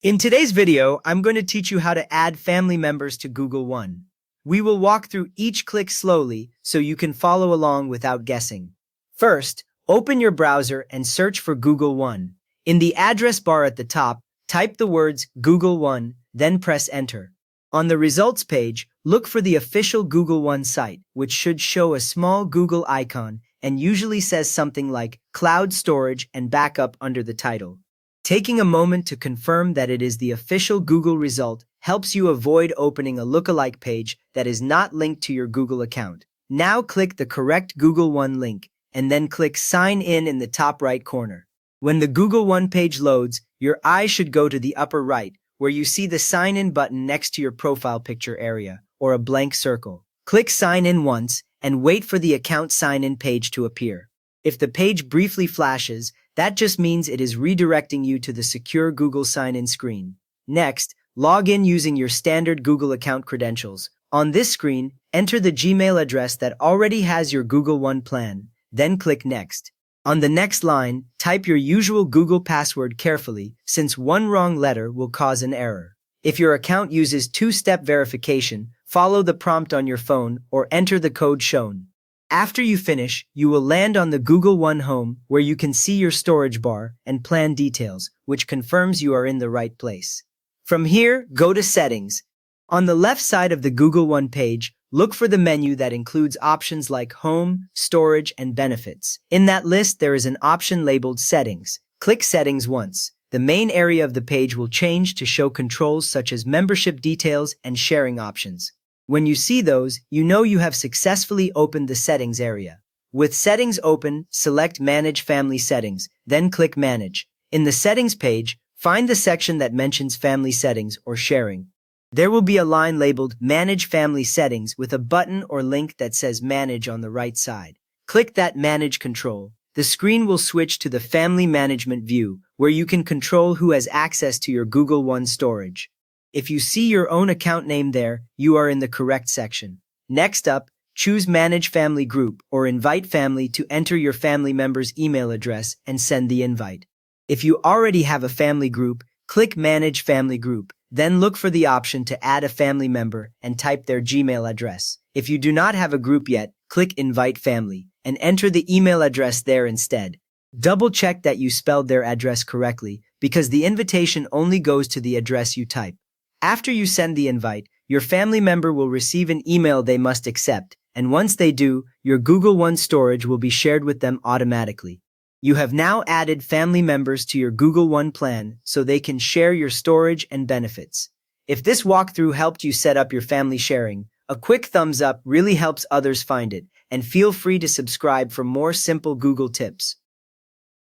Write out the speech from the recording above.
In today's video, I'm going to teach you how to add family members to Google One. We will walk through each click slowly so you can follow along without guessing. First, open your browser and search for Google One. In the address bar at the top, type the words Google One, then press Enter. On the results page, look for the official Google One site, which should show a small Google icon and usually says something like Cloud Storage and Backup under the title. Taking a moment to confirm that it is the official Google result helps you avoid opening a lookalike page that is not linked to your Google account. Now click the correct Google One link and then click Sign in the top right corner. When the Google One page loads, your eye should go to the upper right, where you see the Sign In button next to your profile picture area, or a blank circle. Click Sign In once and wait for the account sign-in page to appear. If the page briefly flashes, that just means it is redirecting you to the secure Google sign-in screen. Next, log in using your standard Google account credentials. On this screen, enter the Gmail address that already has your Google One plan, then click Next. On the next line, type your usual Google password carefully, since one wrong letter will cause an error. If your account uses two-step verification, follow the prompt on your phone or enter the code shown. After you finish, you will land on the Google One home where you can see your storage bar and plan details, which confirms you are in the right place. From here, go to Settings. On the left side of the Google One page, look for the menu that includes options like Home, Storage, and Benefits. In that list, there is an option labeled Settings. Click Settings once. The main area of the page will change to show controls such as membership details and sharing options. When you see those, you know you have successfully opened the Settings area. With Settings open, select Manage Family Settings, then click Manage. In the Settings page, find the section that mentions Family Settings or Sharing. There will be a line labeled Manage Family Settings with a button or link that says Manage on the right side. Click that Manage control. The screen will switch to the Family Management view, where you can control who has access to your Google One storage. If you see your own account name there, you are in the correct section. Next up, choose Manage Family Group or Invite Family to enter your family member's email address and send the invite. If you already have a family group, click Manage Family Group. Then look for the option to add a family member and type their Gmail address. If you do not have a group yet, click Invite Family and enter the email address there instead. Double check that you spelled their address correctly because the invitation only goes to the address you type. After you send the invite, your family member will receive an email they must accept, and once they do, your Google One storage will be shared with them automatically. You have now added family members to your Google One plan so they can share your storage and benefits. If this walkthrough helped you set up your family sharing, a quick thumbs up really helps others find it, and feel free to subscribe for more simple Google tips.